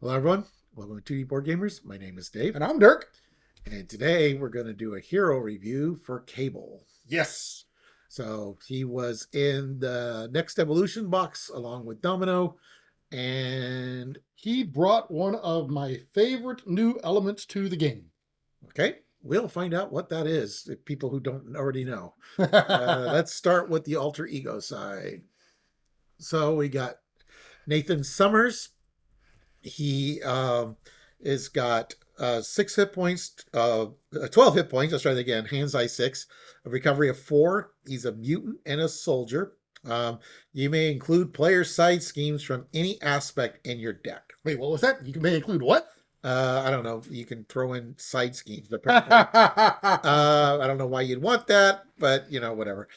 Hello, everyone. Welcome to 2D Board Gamers. My name is Dave. And I'm Dirk. And today we're going to do a hero review for Cable. Yes. So he was in the Next Evolution box along with Domino. And He brought one of my favorite new elements to the game. okay, we'll find out what that is if people who don't already know. Let's start with the alter ego side. So we got Nathan Summers. He has got 6 hit points, 12 hit points. Let's try that again. Hands eye 6, a recovery of 4. He's a mutant and a soldier. You may include player side schemes from any aspect in your deck. Wait, what was that? You may include what? I don't know. You can throw in side schemes, apparently. I don't know why you'd want that, but whatever.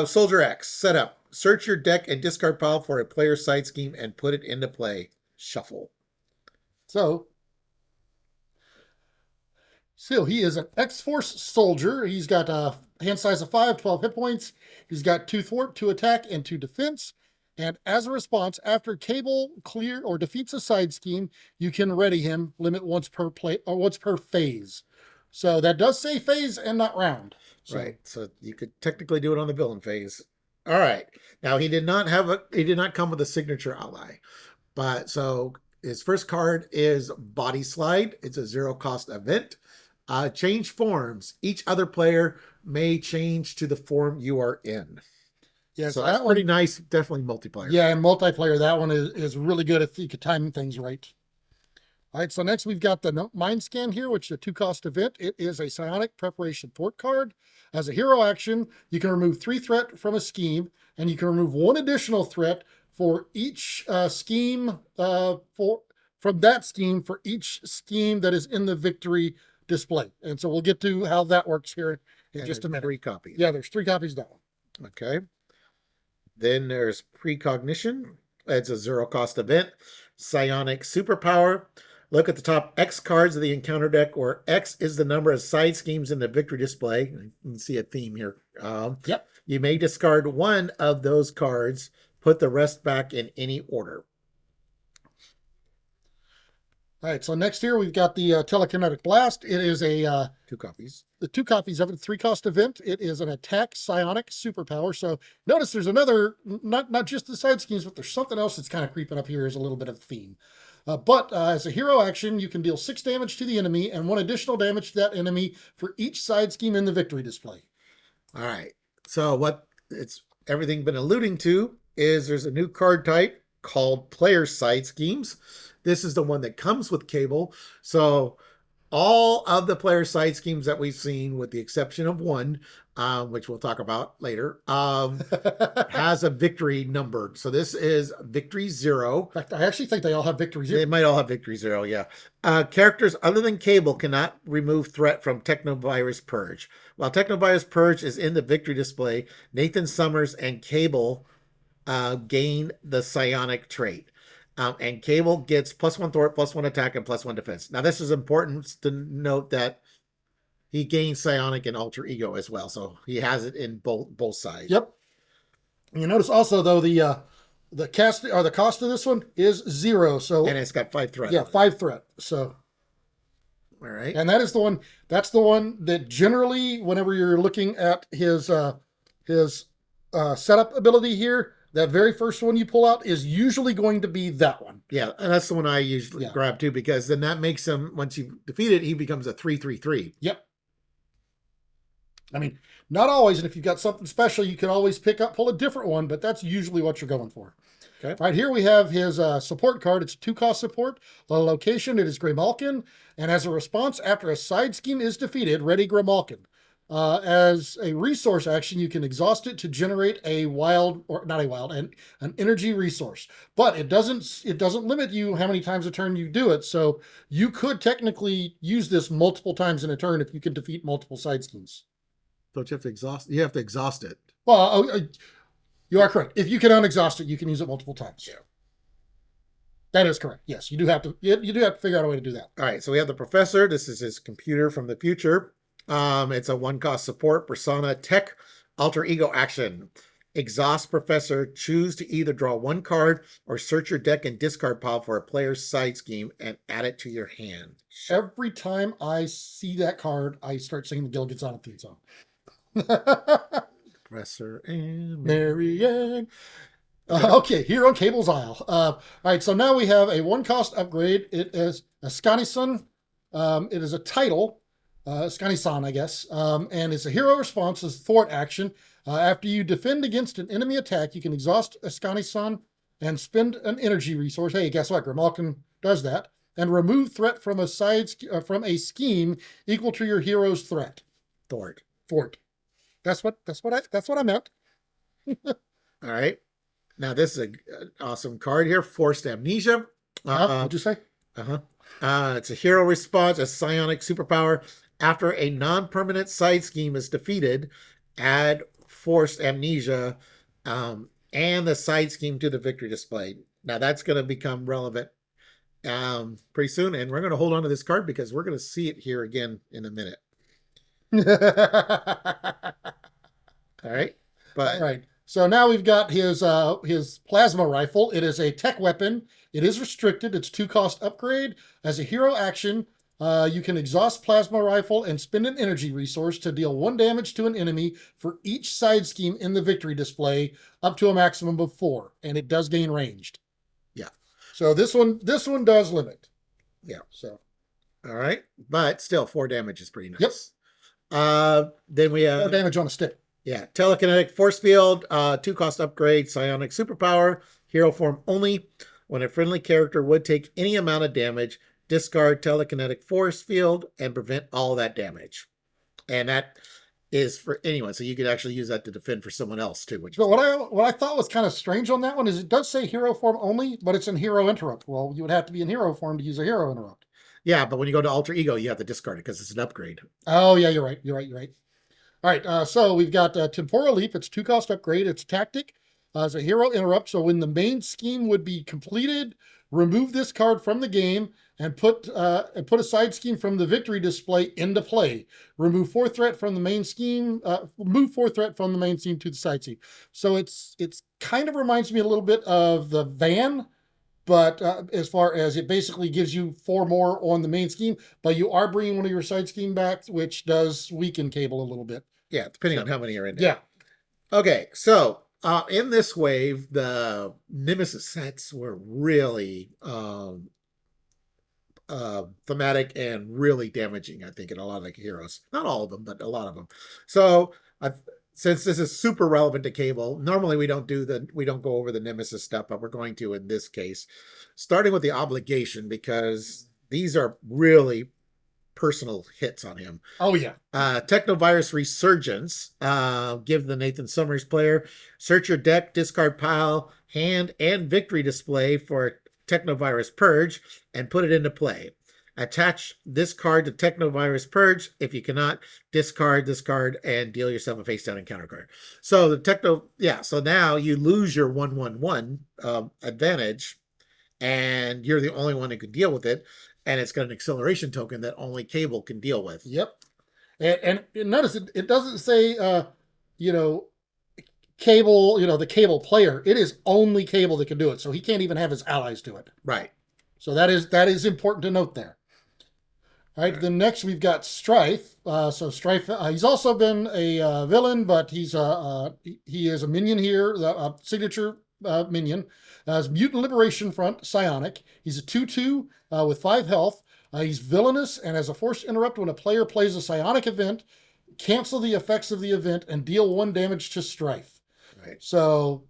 Soldier X, set up. Search your deck and discard pile for a player side scheme and put it into play. Shuffle. So he is an X-Force soldier. He's got a hand size of 5, 12 hit points. He's got 2 thwart, 2 attack, and 2 defense. And as a response, after Cable clear or defeats a side scheme, you can ready him, limit once per play or once per phase. So that does say phase and not round. Right. So you could technically do it on the villain phase. All right. Now he did not come with a signature ally. But so his first card is Body Slide. It's a 0-cost event. Change forms. Each other player may change to the form you are in. Yeah, so that's pretty nice. Definitely multiplayer. Yeah, and multiplayer, that one is really good if you could time things right. All right, so next we've got the Mind Scan here, which is a 2-cost event. It is a Psionic Preparation Thwart card. As a hero action, you can remove 3 threat from a scheme, and you can remove 1 additional threat for each scheme from that scheme for each scheme that is in the victory display. And so we'll get to how that works here in just a minute. 3 copies. Yeah, there's 3 copies down. Okay. Then there's Precognition. It's a 0-cost event. Psionic Superpower. Look at the top X cards of the encounter deck, where X is the number of side schemes in the victory display. You can see a theme here. Yep. You may discard 1 of those cards. Put the rest back in any order. All right, so next here we've got the Telekinetic Blast. It is a 2 copies. The 2 copies of it, 3-cost event. It is an attack psionic superpower. So notice there's another, not just the side schemes, but there's something else that's kind of creeping up here as a little bit of a theme. But as a hero action, you can deal 6 damage to the enemy and 1 additional damage to that enemy for each side scheme in the victory display. All right. So what it's everything been alluding to is there's a new card type called player side schemes. This is the one that comes with Cable. So all of the player side schemes that we've seen, with the exception of 1, which we'll talk about later, has a victory number. So this is victory 0. In fact, I actually think they all have victory 0. They might all have victory 0, yeah. Characters other than Cable cannot remove threat from Technovirus Purge. While Technovirus Purge is in the victory display, Nathan Summers and Cable gain the psionic trait. And Cable gets +1 thwart, +1 attack, and +1 defense. Now, this is important to note that he gains psionic and alter ego as well. So he has it in both sides. Yep. And you notice also, though, the cost of this one is 0. So and it's got 5 threat. Yeah, 5 threat. So all right. And that is the one. That's the one that generally, whenever you're looking at his setup ability here, that very first one you pull out is usually going to be that one. Yeah, and that's the one I usually grab too, because then that makes him, once you defeat it, he becomes a 3/3/3. Yep. I mean, not always, and if you've got something special, you can always pull a different one, but that's usually what you're going for. Okay. Right here we have his support card. It's 2-cost support. The location, it is Greymalkin, and as a response, after a side scheme is defeated, ready Greymalkin. As a resource action, you can exhaust it to generate an energy resource. But it doesn't limit you how many times a turn you do it. So you could technically use this multiple times in a turn if you can defeat multiple side schemes. Don't you have to exhaust? You have to exhaust it. Well, you are correct. If you can unexhaust it, you can use it multiple times. Yeah. That is correct. Yes, you do have to figure out a way to do that. All right. So we have the Professor. This is his computer from the future. It's a 1-cost support persona tech alter ego action. Exhaust Professor. Choose to either draw one card or search your deck and discard pile for a player's side scheme and add it to your hand. Every time I see that card, I start singing the Gilligan's Island theme song. Professor and Marianne. Okay, Hero Cable's Isle. All right, so now we have a 1-cost upgrade. It is a Skanisun. It is a title, Skanisan, I guess, and it's a hero response as thwart action. After you defend against an enemy attack, you can exhaust a Skanisan and spend an energy resource. Hey, guess what? Grimalkin does that, and remove threat from a scheme equal to your hero's threat. Thwart. That's what I meant. All right. Now this is an awesome card here. Forced Amnesia. What'd you say? It's a hero response, a psionic superpower. After a non-permanent side scheme is defeated, add Forced Amnesia and the side scheme to the victory display. Now that's going to become relevant pretty soon, and we're going to hold on to this card because we're going to see it here again in a minute. All right. All right. So now we've got his plasma rifle. It is a tech weapon. It is restricted. It's 2-cost upgrade. As a hero action, you can exhaust plasma rifle and spend an energy resource to deal 1 damage to an enemy for each side scheme in the victory display, up to a maximum of 4, and it does gain ranged. Yeah. So this one does limit. Yeah. So. All right, but still 4 damage is pretty nice. Yep. Then we have 4 damage on a stick. Yeah, telekinetic force field, 2-cost upgrade, psionic superpower, hero form only. When a friendly character would take any amount of damage, discard telekinetic force field and prevent all that damage. And that is for anyone, so you could actually use that to defend for someone else too. But what I thought was kind of strange on that one is it does say hero form only, but it's in hero interrupt. Well, you would have to be in hero form to use a hero interrupt. Yeah, but when you go to alter ego, you have to discard it because it's an upgrade. Oh yeah, you're right. All right, so we've got Temporal Leap. It's 2-cost upgrade. It's tactic. As a hero interrupt, so when the main scheme would be completed, remove this card from the game and put a side scheme from the victory display into play. Remove 4 threat from the main scheme. Move 4 threat from the main scheme to the side scheme. So it's kind of reminds me a little bit of the Van, but as far as it basically gives you 4 more on the main scheme, but you are bringing one of your side scheme back, which does weaken Cable a little bit. Yeah, depending on how many are in there. Yeah. Okay, so in this wave, the Nemesis sets were really thematic and really damaging, I think, in a lot of the heroes. Not all of them, but a lot of them. So since this is super relevant to Cable, normally we don't go over the Nemesis stuff, but we're going to in this case, starting with the obligation, because these are really personal hits on him. Oh yeah. Technovirus Resurgence. Give the Nathan Summers player search your deck, discard pile, hand, and victory display for Technovirus Purge and put it into play. Attach this card to Technovirus Purge. If you cannot, discard, and deal yourself a face down encounter card. So so now you lose your 1/1/1 advantage, and you're the only one who can deal with it. And it's got an acceleration token that only Cable can deal with. Yep. And notice it doesn't say, Cable, the Cable player. It is only Cable that can do it. So he can't even have his allies do it. Right. So that is important to note there. All right. Then next we've got Strife. So Strife, he's also been a villain, but he is a minion here, the signature minion. His Mutant Liberation Front, Psionic. He's a 2/2 with 5 health. He's villainous and has a force interrupt when a player plays a psionic event. Cancel the effects of the event and deal 1 damage to Strife. Right. So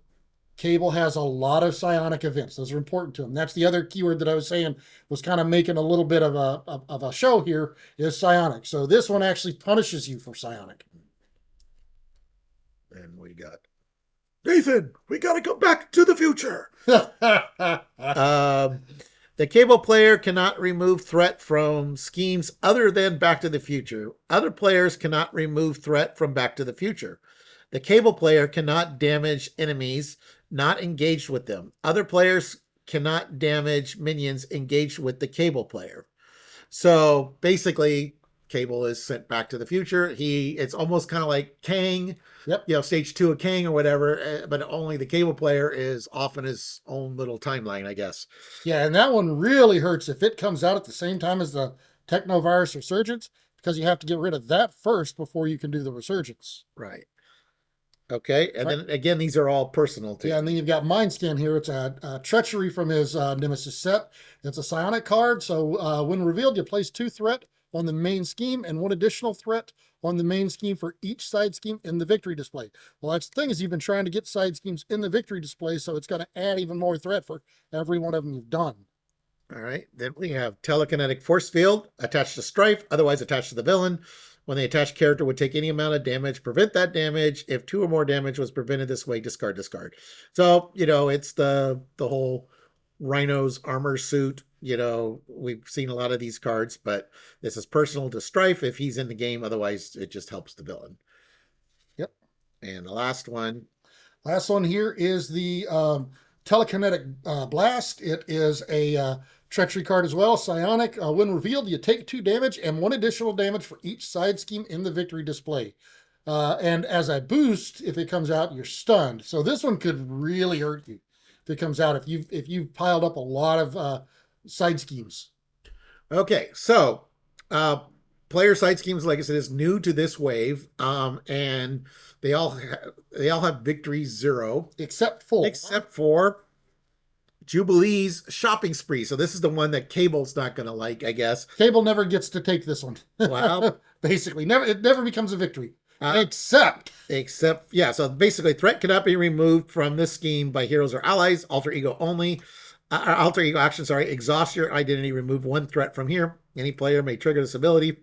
Cable has a lot of psionic events. Those are important to him. That's the other keyword that I was saying was kind of making a little bit of a show here is psionic. So this one actually punishes you for psionic. And we got Nathan, we got to go back to the future. The Cable player cannot remove threat from schemes other than Back to the Future. Other players cannot remove threat from Back to the Future. The Cable player cannot damage enemies not engaged with them. Other players cannot damage minions engaged with the Cable player. So basically, Cable is sent back to the future. It's almost kind of like Kang, Yep. stage 2 of Kang or whatever, but only the Cable player is off in his own little timeline, I guess. Yeah, and that one really hurts if it comes out at the same time as the Technovirus Resurgence, because you have to get rid of that first before you can do the Resurgence. Right. Okay, and then again, these are all personal too. Yeah, and then you've got Mind Scan here. It's a Treachery from his Nemesis set. It's a Psionic card, so when revealed, you place 2 threat on the main scheme and 1 additional threat on the main scheme for each side scheme in the victory display. Well, that's the thing, is you've been trying to get side schemes in the victory display, so it's going to add even more threat for every one of them you've done. All right, then we have Telekinetic Force Field attached to Strife, otherwise attached to the villain. When the attached character would take any amount of damage, prevent that damage. If 2 or more damage was prevented this way, discard. So, it's the whole Rhino's armor suit. We've seen a lot of these cards, but this is personal to Strife if he's in the game. Otherwise, it just helps the villain. Yep. And the last one. Last one here is the Telekinetic Blast. It is a Treachery card as well, Psionic. When revealed, you take 2 damage and 1 additional damage for each side scheme in the victory display. And as a boost, if it comes out, you're stunned. So this one could really hurt you if it comes out, if you've piled up a lot of side schemes. Okay, so player side schemes, like I said, is new to this wave, and they all have victory 0 except for Jubilee's Shopping Spree. So this is the one that Cable's not going to like, I guess. Cable never gets to take this one. Well, basically, it never becomes a victory. Except, yeah. So basically, threat cannot be removed from this scheme by heroes or allies. Alter ego only. Alter ego action, exhaust your identity. Remove 1 threat from here. Any player may trigger this ability.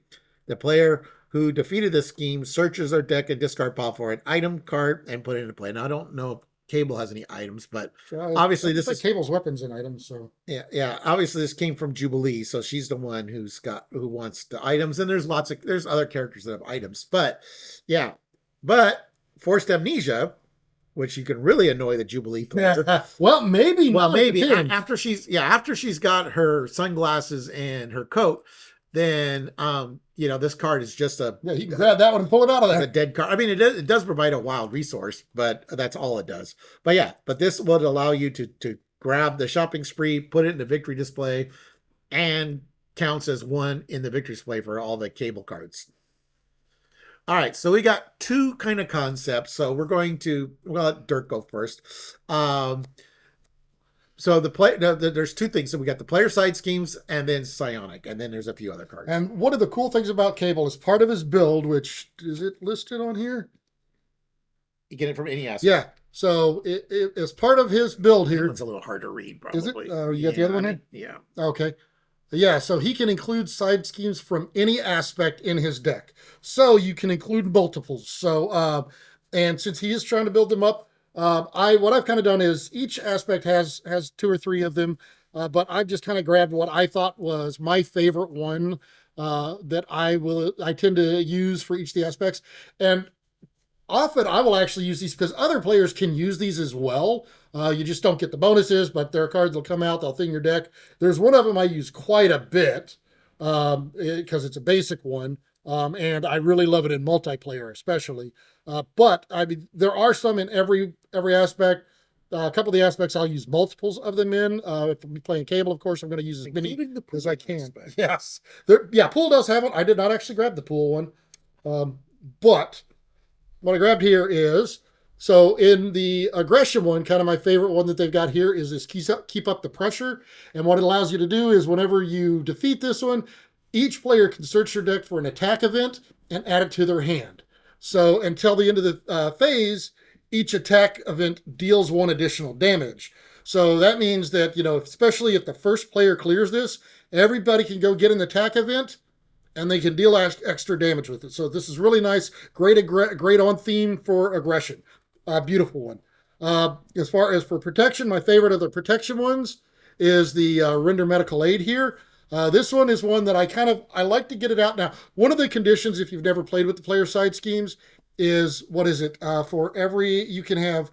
The player who defeated this scheme searches their deck and discard pile for an item card and put it into play. Now, I don't know if Cable has any items, but obviously this is Cable's weapons and items. So yeah. Obviously, this came from Jubilee, so she's the one who wants the items. And there's other characters that have items, but yeah. But Forced Amnesia, which you can really annoy the Jubilee player. Well, maybe. After she's got her sunglasses and her coat, then this card is just you can grab that one and pull it out of there. A dead card. I mean, it does provide a wild resource, but that's all it does. But this will allow you to grab the Shopping Spree, put it in the victory display, and counts as 1 in the victory display for all the Cable cards. All right, so we got 2 kind of concepts. So we'll let Dirk go first. So there's 2 things. So we got the player side schemes and then Psionic, and then there's a few other cards. And one of the cool things about Cable is part of his build, which is it listed on here? You get it from any aspect. Yeah. So it is part of his build here. It's a little hard to read, probably. Is it? You got the other one here? Yeah. Okay. Yeah, so he can include side schemes from any aspect in his deck. So you can include multiples. So, and since he is trying to build them up, what I've kind of done is each aspect has 2 or 3 of them, but I've just kind of grabbed what I thought was my favorite one that I tend to use for each of the aspects. And often I will actually use these because other players can use these as well. You just don't get the bonuses, but their cards will come out, they'll thin your deck. There's one of them I use quite a bit because it's a basic one. And I really love it in multiplayer, especially. But I mean, there are some in every aspect. A couple of the aspects I'll use multiples of them in. If I'm playing Cable, of course, I'm going to use as many as I can. Yes. Pool does have one. I did not actually grab the Pool one. But what I grabbed here is, so in the aggression one, kind of my favorite one that they've got here is this keep up the pressure. And what it allows you to do is whenever you defeat this one, each player can search your deck for an attack event and add it to their hand. So until the end of the phase, each attack event deals 1 additional damage. So that means that, especially if the first player clears this, everybody can go get an attack event and they can deal extra damage with it. So this is really nice. Great on theme for aggression. Beautiful one. As far as for protection, my favorite of the protection ones is the Render Medical Aid here. This one is one that I like to get it out now. One of the conditions, if you've never played with the player side schemes, is, you can have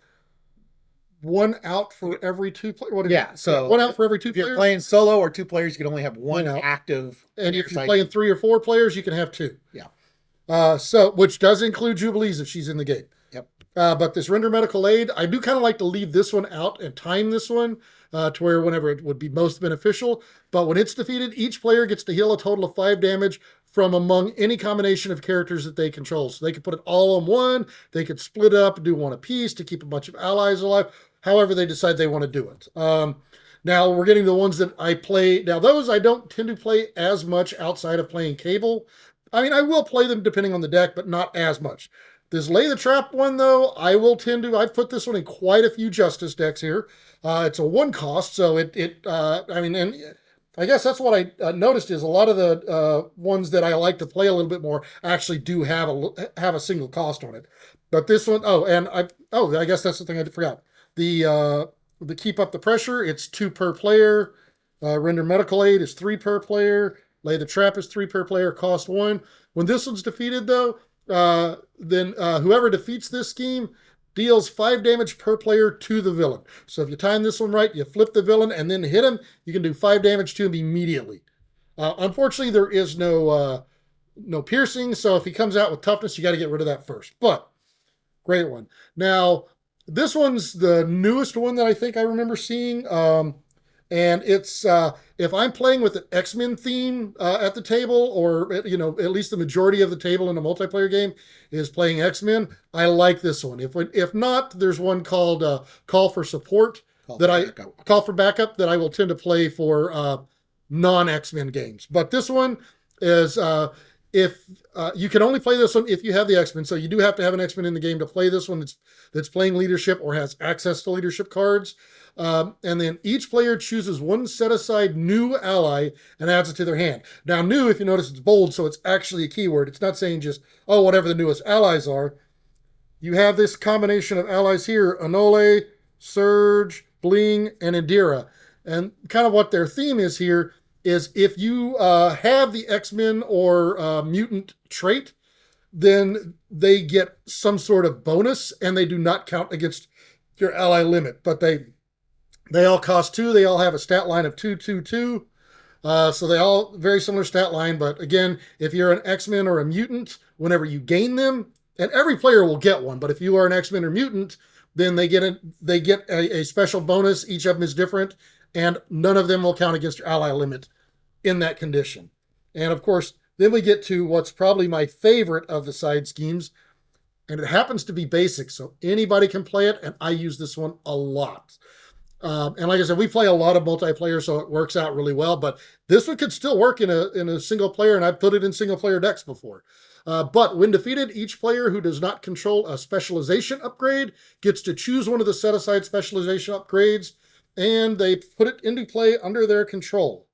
one out for every two players. Yeah, so one out for every two if you're players. playing solo or two players, you can only have one out. active. And if you're playing 3 or 4 players, you can have 2. Yeah. So which does include Jubilees if she's in the game. Yep. But this render medical aid, I do kind of like to leave this one out and time this one to where whenever it would be most beneficial. But when it's defeated, each player gets to heal a total of 5 damage from among any combination of characters that they control. So they could put it all on one. They could split up and do one apiece to keep a bunch of allies alive. However they decide they want to do it. Now we're getting the ones that I play. Now those I don't tend to play as much outside of playing Cable. I mean, I will play them depending on the deck, but not as much. This Lay the Trap one, though, I've put this one in quite a few Justice decks here. It's a 1 cost, so I mean, and I guess that's what I noticed is a lot of the ones that I like to play a little bit more actually do have a single cost on it. But this one, I guess that's the thing I forgot. The Keep Up the Pressure, it's 2 per player. Render Medical Aid is 3 per player. Lay the Trap is 3 per player, cost 1. When this one's defeated, though, then whoever defeats this scheme deals 5 damage per player to the villain. So if you time this one right, you flip the villain and then hit him, you can do 5 damage to him immediately. Unfortunately, there is no piercing, so if he comes out with toughness, you got to get rid of that first. But great one. Now, this one's the newest one that I think I remember seeing. And it's if I'm playing with an X-Men theme at the table, or at least the majority of the table in a multiplayer game is playing X-Men, I like this one. If not, there's one called Call for Support Call for Backup that I will tend to play for non-X-Men games. But this one is if you can only play this one if you have the X-Men, so you do have to have an X-Men in the game to play this one that's playing leadership or has access to leadership cards. And then each player chooses one set-aside new ally and adds it to their hand. Now, new, if you notice, it's bold, so it's actually a keyword. It's not saying just, whatever the newest allies are. You have this combination of allies here, Anole, Surge, Bling, and Indira. And kind of what their theme is here is if you have the X-Men or mutant trait, then they get some sort of bonus, and they do not count against your ally limit. But they all cost 2. They all have a stat line of 2, 2, 2. So they all very similar stat line. But again, if you're an X-Men or a mutant, whenever you gain them, and every player will get one, but if you are an X-Men or mutant, then they get a special bonus. Each of them is different, and none of them will count against your ally limit in that condition. And of course, then we get to what's probably my favorite of the side schemes, and it happens to be basic, so anybody can play it, and I use this one a lot. And like I said, we play a lot of multiplayer, so it works out really well. But this one could still work in a single player, and I've put it in single player decks before. But when defeated, each player who does not control a specialization upgrade gets to choose one of the set-aside specialization upgrades, and they put it into play under their control.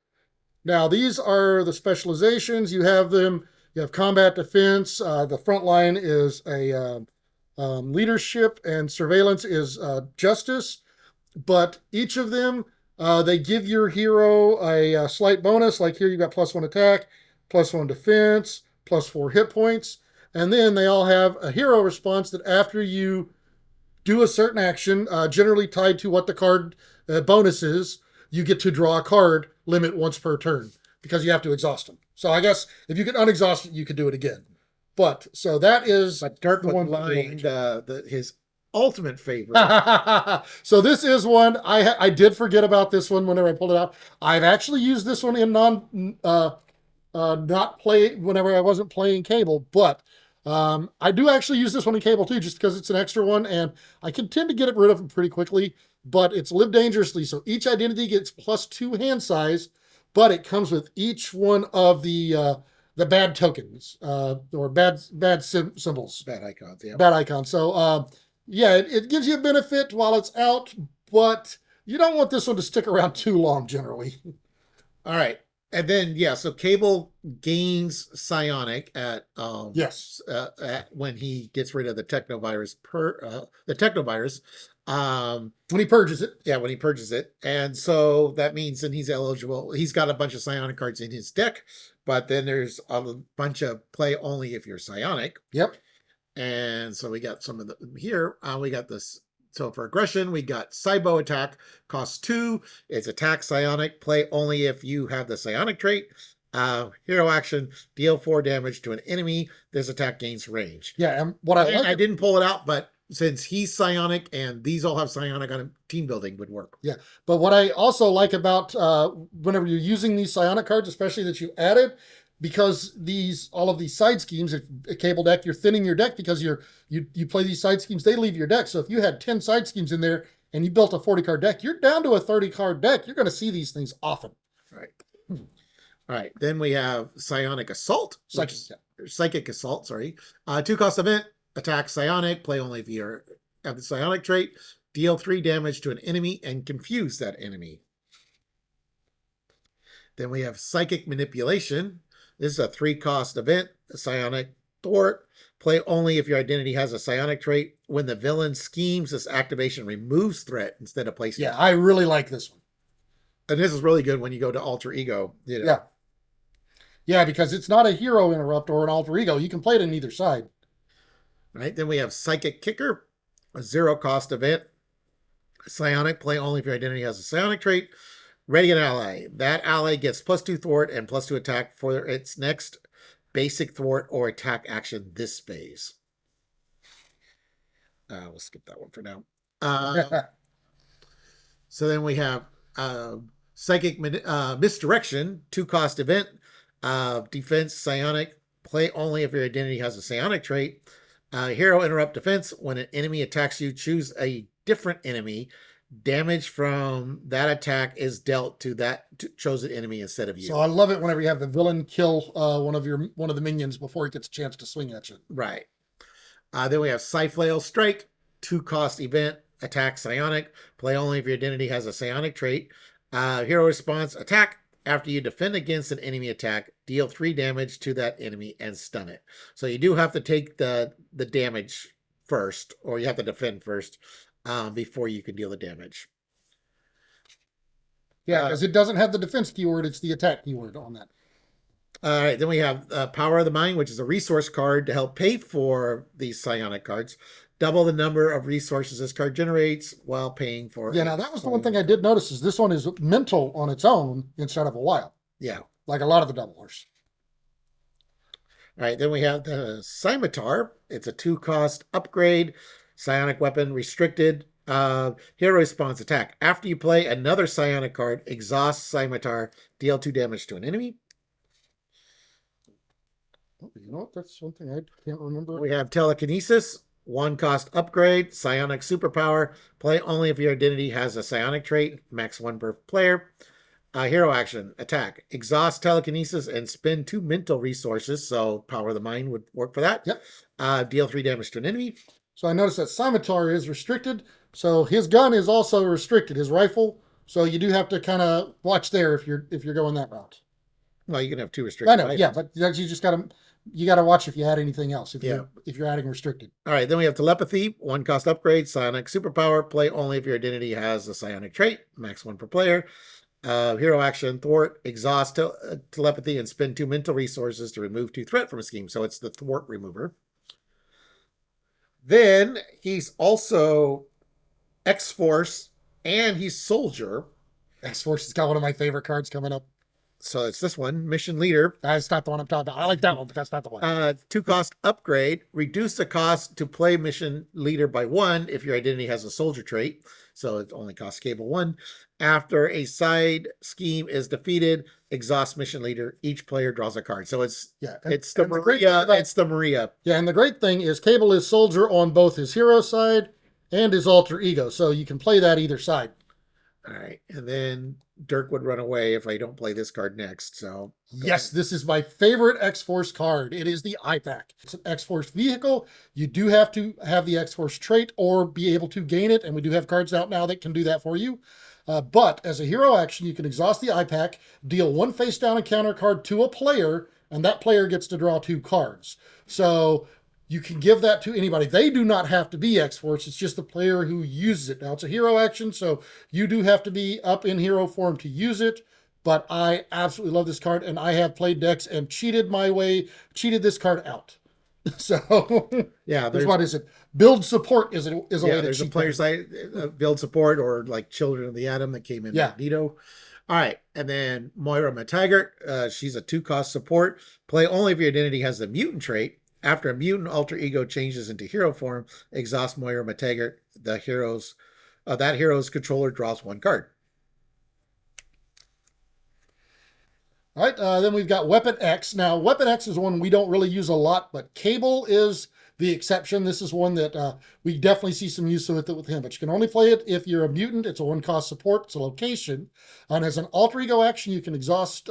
Now, these are the specializations. You have them. You have combat defense. The front line is a leadership, and surveillance is justice. But each of them, they give your hero a slight bonus. Like here, you got +1 attack, +1 defense, +4 hit points. And then they all have a hero response that after you do a certain action, generally tied to what the card bonus is, you get to draw a card, limit once per turn, because you have to exhaust them. So I guess if you can unexhaust it, you could do it again. But so that is. But Dirk was lying. His ultimate favorite. So this is one I did forget about this one whenever I pulled it out. I've actually used this one in not play whenever I wasn't playing Cable, but I do actually use this one in Cable too, just because it's an extra one, and I can tend to get rid of them pretty quickly. But it's Live Dangerously, so each identity gets +2 hand size, but it comes with each one of the bad tokens or bad symbols, Bad icons. Yeah. bad icons. So yeah, it gives you a benefit while it's out, but you don't want this one to stick around too long generally. All right. And then, so Cable gains Psionic at Yes. when he gets rid of the technovirus When he purges it. Yeah, when he purges it. And so that means then he's eligible. He's got a bunch of Psionic cards in his deck, but then there's a bunch of play only if you're Psionic. Yep. And so we got some of them here. We got this So for aggression, we got Cybo attack, costs 2. It's attack psionic, play only if you have the psionic trait. Hero action, deal 4 damage to an enemy. This attack gains range. Yeah, and what I like, I didn't pull it out, but since he's psionic and these all have psionic on him, team building would work. yeah, but what I also like about whenever you're using these psionic cards, especially that you added, because all of these side schemes, if a cable deck, you're thinning your deck because you play these side schemes, they leave your deck. So if you had 10 side schemes in there and you built a 40 card deck, you're down to a 30 card deck. You're going to see these things often. Right. All right. Then we have Psionic Assault. Psychic Assault, sorry. 2-cost event, attack psionic, play only if you have the psionic trait, deal 3 damage to an enemy and confuse that enemy. Then we have Psychic Manipulation. This is a 3-cost event, a psionic thwart, play only if your identity has a psionic trait. When the villain schemes, this activation removes threat instead of placing. Yeah, I really like this one. And this is really good when you go to alter ego. You know. Yeah. Yeah, because it's not a hero interrupt or an alter ego. You can play it on either side. Right. Then we have Psychic Kicker, a 0-cost event. Psionic, play only if your identity has a psionic trait. Ready an ally. That ally gets +2 thwart and +2 attack for its next basic thwart or attack action this phase. We'll skip that one for now. So then we have Psychic Misdirection, 2-cost event. Defense, psionic, play only if your identity has a psionic trait. Hero interrupt defense. When an enemy attacks you, choose a different enemy. Damage from that attack is dealt to that chosen enemy instead of you. So I love it whenever you have the villain kill one of the minions before he gets a chance to swing at you. Right. Then we have Psi-Flail Strike, 2-cost event, attack psionic, play only if your identity has a psionic trait. Hero response, attack. After you defend against an enemy attack, deal 3 damage to that enemy and stun it. So you do have to take the damage first, or you have to defend first before you can deal the damage. Yeah, because it doesn't have the defense keyword, it's the attack keyword on that. All right, then we have Power of the Mind, which is a resource card to help pay for these psionic cards. Double the number of resources this card generates while paying for. Yeah, now that was the one thing I did notice is this one is mental on its own instead of a wild. Yeah. Like a lot of the doublers. All right, then we have the Scimitar. It's a 2-cost upgrade. Psionic weapon restricted. Hero response attack. After you play another psionic card, exhaust Scimitar, deal 2 damage to an enemy. Oh, you know what? That's something I can't remember. We have Telekinesis. 1-cost upgrade, psionic superpower. Play only if your identity has a psionic trait, max 1 per player. Hero action, attack. Exhaust telekinesis and spend 2 mental resources. So Power of the Mind would work for that. Yep. Deal 3 damage to an enemy. So I noticed that Scimitar is restricted. So his gun is also restricted, his rifle. So you do have to kind of watch there if you're going that route. Well, you can have 2 restricted. I know, items. Yeah, but you just gotta watch if you add anything else. If you're adding restricted. All right, then we have Telepathy, 1-cost upgrade, psionic superpower. Play only if your identity has a psionic trait, max 1 per player. Hero action, thwart, exhaust telepathy, and spend 2 mental resources to remove 2 threat from a scheme. So it's the thwart remover. Then he's also X-Force and he's Soldier. X-Force has got one of my favorite cards coming up. So it's this one, Mission Leader. That's not the one I'm talking about. I like that one, but that's not the one. 2-cost upgrade. Reduce the cost to play Mission Leader by 1 if your identity has a soldier trait. So it only costs cable 1. After a side scheme is defeated, exhaust Mission Leader. Each player draws a card. So it's the Maria. It's the Maria. Yeah, and the great thing is Cable is soldier on both his hero side and his alter ego. So you can play that either side. All right, and then Dirk would run away if I don't play this card next. So yes, this is my favorite X-Force card. It is the iPack. It's an X-Force vehicle. You do have to have the X-Force trait or be able to gain it, and we do have cards out now that can do that for you. But as a hero action, you can exhaust the iPack, deal 1 face-down encounter card to a player, and that player gets to draw 2 cards. So you can give that to anybody. They do not have to be X-Force. It's just the player who uses it. Now, it's a hero action, so you do have to be up in hero form to use it. But I absolutely love this card, and I have played decks and cheated this card out. So Yeah, there's there's what is it? Build support is a way to there's a cheat player that. side build support or like Children of the Atom that came in Yeah. Magneto. All right, and then Moira McTaggart, she's a 2-cost support. Play only if your identity has the mutant trait. After a mutant alter ego changes into hero form, exhaust Moira McTaggart. That hero's controller draws 1 card. All right. Then we've got Weapon X. Now, Weapon X is one we don't really use a lot, but Cable is the exception. This is one that we definitely see some use with it with him. But you can only play it if you're a mutant. It's a 1-cost support. It's a location. And as an alter ego action, you can exhaust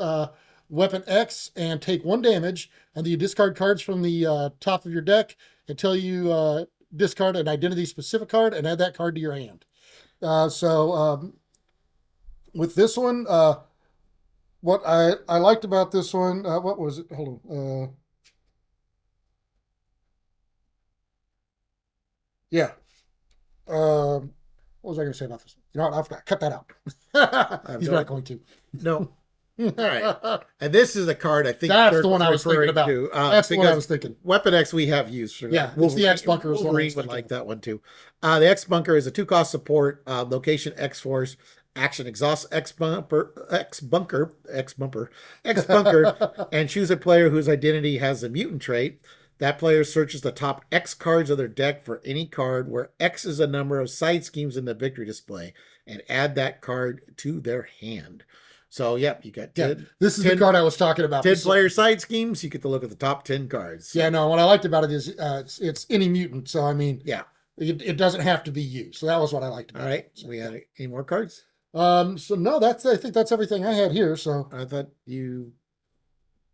Weapon X and take 1 damage. And you discard cards from the top of your deck until you discard an identity specific card and add that card to your hand. With this one, what I liked about this one, what was it? Hold on. Yeah. What was I going to say about this? You know what? I forgot. Cut that out. He's not going to. No. All right. And this is a card I think That's Dirk the one I was thinking referring about. to, That's the one I because was thinking. Weapon X we have used for Yeah, it's the X bunker is the one I Wolverine was would thinking like of. that one too. The X bunker is a 2-cost support, location X force, action exhaust X bunker, and choose a player whose identity has a mutant trait. That player searches the top X cards of their deck for any card where X is a number of side schemes in the victory display, and add that card to their hand. So, yep, you got 10, this is the card I was talking about. 10 player side schemes. You get to look at the top 10 cards. So. Yeah, no, what I liked about it is it's any mutant. So, I mean, yeah, it doesn't have to be you. So that was what I liked about it. All right. So, we had any more cards? So no, I think that's everything I had here. So I thought you.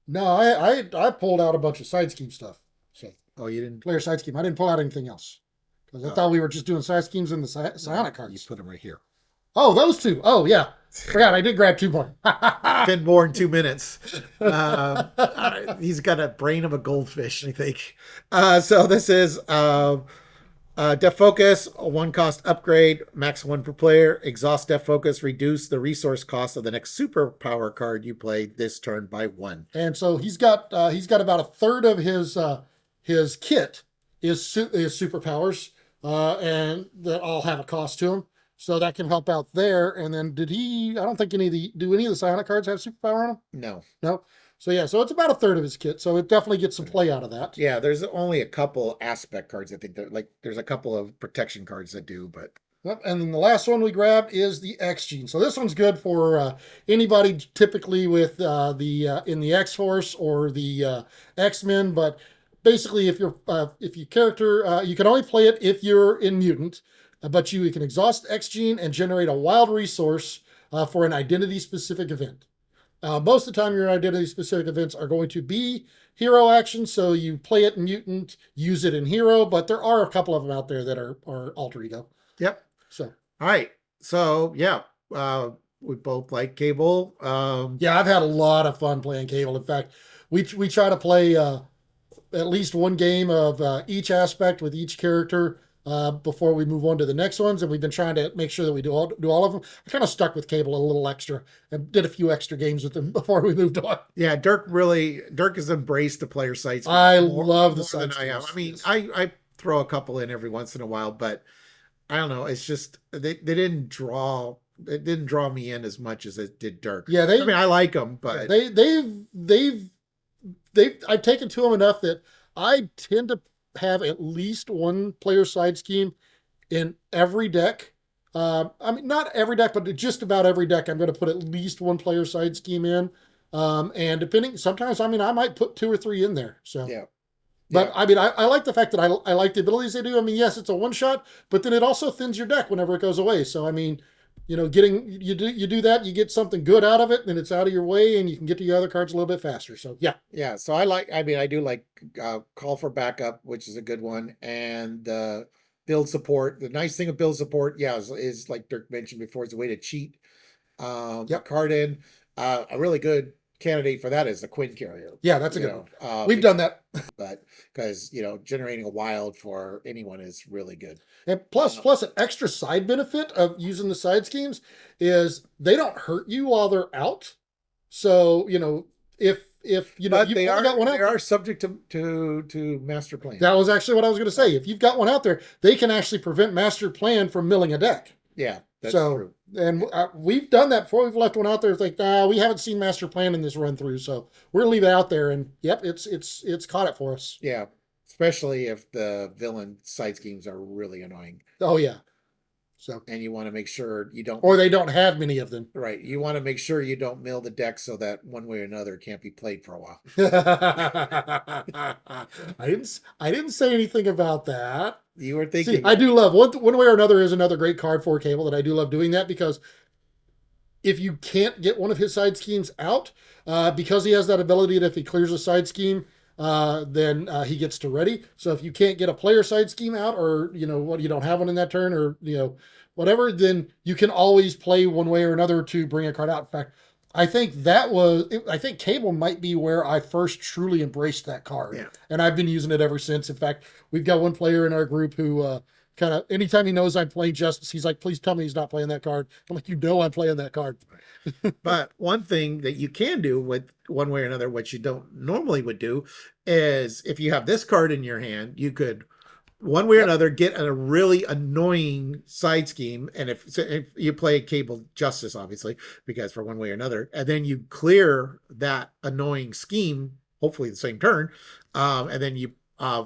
No, I pulled out a bunch of side scheme stuff. So you didn't player side scheme. I didn't pull out anything else because I thought we were just doing side schemes in the Psionic Cards. You put them right here. Oh, those 2. Oh yeah, forgot I did grab 2 more. 10 more in 2 minutes. He's got a brain of a goldfish, I think. So this is Def Focus, a 1-cost upgrade, max 1 per player. Exhaust Def Focus, reduce the resource cost of the next superpower card you play this turn by 1. And so he's got about a third of his kit is superpowers, and that all have a cost to him. So that can help out there. And then I don't think do any of the Psionic Cards have superpower on them? No. So yeah, so it's about a third of his kit. So it definitely gets some play out of that. Yeah, there's only a couple aspect cards. I think there's a couple of protection cards that do, but. Yep. And then the last one we grabbed is the X Gene. So this one's good for anybody typically with in the X Force or the X-Men. But basically, if you character, you can only play it if you're in mutant. But you can exhaust X Gene and generate a wild resource for an identity-specific event. Most of the time, your identity-specific events are going to be hero actions, so you play it in mutant, use it in hero, but there are a couple of them out there that are alter ego. Yep. So. All right. So, yeah, we both like Cable. Yeah, I've had a lot of fun playing Cable. In fact, we try to play at least 1 game of each aspect with each character before we move on to the next ones, and we've been trying to make sure that we do all of them. I kind of stuck with Cable a little extra and did a few extra games with them before we moved on. Yeah, Dirk has embraced the player sites. I love the sites. I am. I mean, I throw a couple in every once in a while, but I don't know. It's just they didn't draw. It didn't draw me in as much as it did Dirk. Yeah, I mean, I like them, but I've taken to them enough that I tend to have at least 1 player side scheme in every deck. I mean, not every deck, but just about every deck, I'm going to put at least 1 player side scheme in. And depending, sometimes, I mean, I might put 2 or 3 in there. So, yeah. But I mean, I like the fact that I like the abilities they do. I mean, yes, it's a 1-shot, but then it also thins your deck whenever it goes away. So, I mean, you know, you do that, you get something good out of it, and it's out of your way, and you can get to your other cards a little bit faster. So yeah. So I do like Call for Backup, which is a good one, and build support. The nice thing of build support, is like Dirk mentioned before, it's a way to cheat a card in. A really good candidate for that is the Quinn Carrier. Yeah, that's a good one. We've done that. But because generating a wild for anyone is really good. And plus an extra side benefit of using the side schemes is they don't hurt you while they're out. So, if if you know But you've only got one they out, are subject to master plan. that was actually what I was going to say. If you've got one out there, they can actually prevent master plan from milling a deck. Yeah, that's So, true. and we've done that before. We've left one out there. It's like, nah, we haven't seen master plan in this run through, so we're gonna leave it out there. And yep, it's caught it for us. Yeah, especially if the villain side schemes are really annoying, Oh yeah. So, and you want to make sure you don't. or they don't have many of them. Right, you want to make sure you don't mill the deck so that one way or another can't be played for a while. I didn't say anything about that. You were See, thinking, I do love one way or another is another great card for Cable that I do love doing that because if you can't get one of his side schemes out, because he has that ability that if he clears a side scheme, then he gets to ready. So if you can't get a player side scheme out, or you know what, you don't have one in that turn, or you know whatever, then you can always play one way or another to bring a card out. In fact, I think I think Cable might be where I first truly embraced that card, yeah, and I've been using it ever since. In fact, we've got one player in our group who kind of anytime he knows I'm playing Justice, he's like, please tell me he's not playing that card. I'm like, you know I'm playing that card. but one thing that you can do with one way or another, what you don't normally would do, is if you have this card in your hand, you could one way or Yep. another get a really annoying side scheme, and if you play Cable Justice, obviously, because for one way or another, and then you clear that annoying scheme, hopefully the same turn, and then you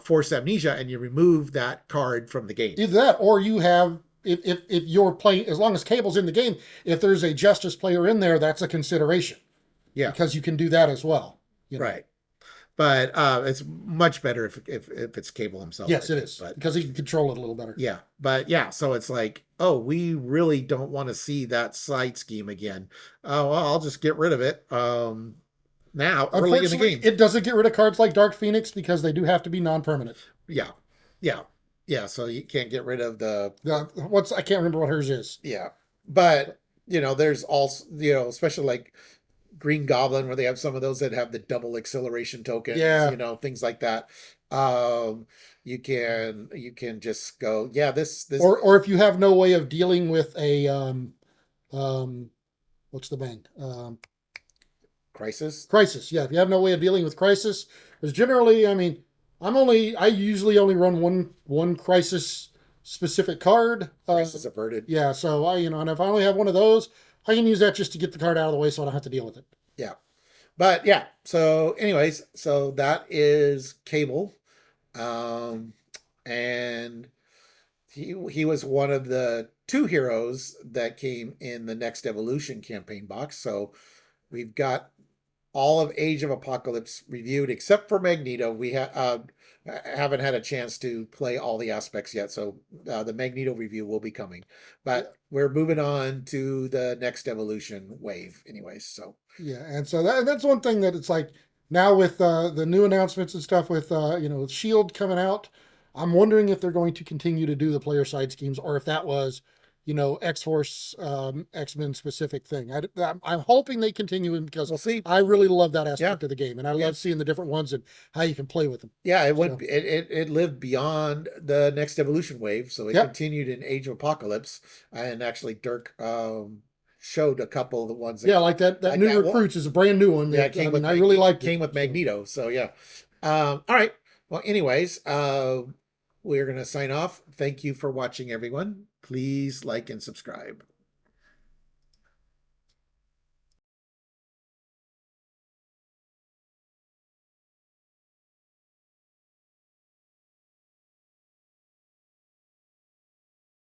force amnesia and you remove that card from the game. Either that, or you have if you're playing, as long as Cable's in the game, if there's a Justice player in there, that's a consideration. Yeah, Because you can do that as well. You know? right. But it's much better if it's Cable himself. Yes, I it think. is But because he can control it a little better. yeah, but yeah, so it's like, oh, we really don't want to see that side scheme again. Oh, well, I'll just get rid of it. Now early in the Unfortunately, game. it doesn't get rid of cards like Dark Phoenix because they do have to be non-permanent. Yeah, yeah, yeah. So you can't get rid of the I can't remember what hers is. yeah, but there's also especially like Green Goblin where they have some of those that have the double acceleration tokens. Yeah. Things like that. You can just go, yeah, this Or if you have no way of dealing with a what's the bang? crisis. Crisis. Yeah, if you have no way of dealing with crisis, because generally, I mean, I usually only run one crisis specific card. Crisis averted. Yeah, so and if I only have one of those, I can use that just to get the card out of the way, so I don't have to deal with it. Yeah. But yeah, so anyways, so that is Cable. And he was one of the two heroes that came in the Next Evolution campaign box. So we've got all of Age of Apocalypse reviewed except for Magneto. We haven't had a chance to play all the aspects yet, so the Magneto review will be coming. But we're moving on to the Next Evolution wave anyways. So yeah, and so that's one thing that it's like now with the new announcements and stuff with with Shield coming out, I'm wondering if they're going to continue to do the player side schemes or if that was X-Force, X-Men specific thing. I'm hoping they continue in because we'll see. I really love that aspect of the game, and I love seeing the different ones and how you can play with them. Yeah, it went. It lived beyond the Next Evolution wave, so it continued in Age of Apocalypse, and actually Dirk showed a couple of the ones. Yeah, like that new Recruits is a brand new one. Yeah, I really liked it. Came with Magneto, so yeah. All right. Well, anyways, we're gonna sign off. Thank you for watching, everyone. Please like and subscribe.